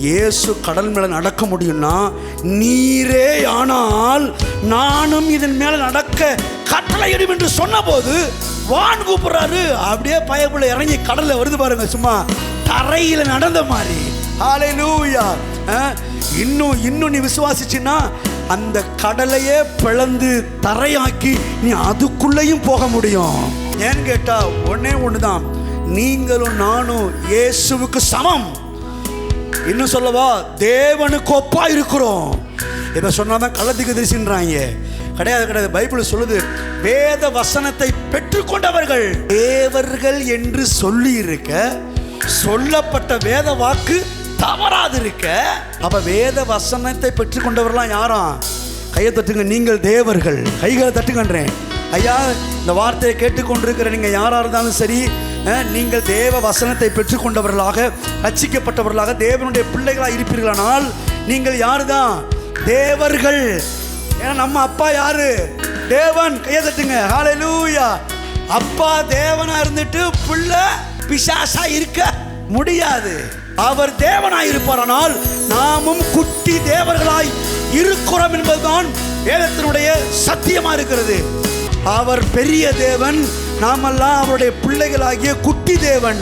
இயேசு கடல் மேலே நடக்க முடியும்னா நீரே ஆனால் நானும் இதன் மேலே நடக்க கட்டளையிடும் என்று சொன்னபோது வான் கூப்பிடுறாரு. அப்படியே பயப்புல இறங்கி கடல்ல வருது பாருங்க, சும்மா தரையில் நடந்த மாதிரி. ஹல்லேலூயா. இன்னும் நீ விசுவாசிச்சின்னா அந்த கடலையே பிளந்து தரையாக்கி நீ அதுக்குள்ளேயும் போக முடியும். ஏன்னு கேட்டா ஒன்னே ஒண்ணுதான், நீங்களும் நானும் இயேசுவுக்கு சமம். இன்னும் சொல்லவா, தேவனுக்கு ஒப்பா இருக்கிறோம். இதை சொன்னாதான் கள்ளத்துக்கு தரிசின்றாங்க. கிடையாது. பைபிள் சொல்லுது, வேத வசனத்தை பெற்றுக்கொண்டவர்கள் தேவர்கள் என்று சொல்லி இருக்க சொல்லப்பட்ட வேத வாக்கு தவறாது இருக்க. அப்ப வேத வசனத்தை பெற்றுக்கொண்டவர்களாம் யாரா? கையை தட்டுங்க. நீங்கள் தேவர்கள். கைகளை தட்டுங்கன்றேன். ஐயா, இந்த வார்த்தையை கேட்டுக்கொண்டிருக்கிற நீங்க யாரா இருந்தாலும் சரி, நீங்கள் தேவ வசனத்தை பெற்றுக்கொண்டவர்களாக, ரட்சிக்கப்பட்டவர்களாக, தேவனுடைய பிள்ளைகளாக இருப்பீர்களானால் நீங்கள் யாரு தான்? தேவர்கள். ஏன்னா நம்ம அப்பா யாரு? தேவன். கையை தட்டுங்க. ஹல்லேலூயா. அப்பா தேவனா இருந்துட்டு பிள்ளை பிசாசா இருக்க முடியாது. அவர் தேவனாய் இருப்பாரானால் நாமும் குட்டி தேவர்களாய் இருக்கிறோம் என்பதுதான் வேதத்தினுடைய சத்தியமா இருக்கிறது. அவர் பெரிய தேவன், நாமெல்லாம் அவருடைய பிள்ளைகளாகிய குட்டி தேவன்.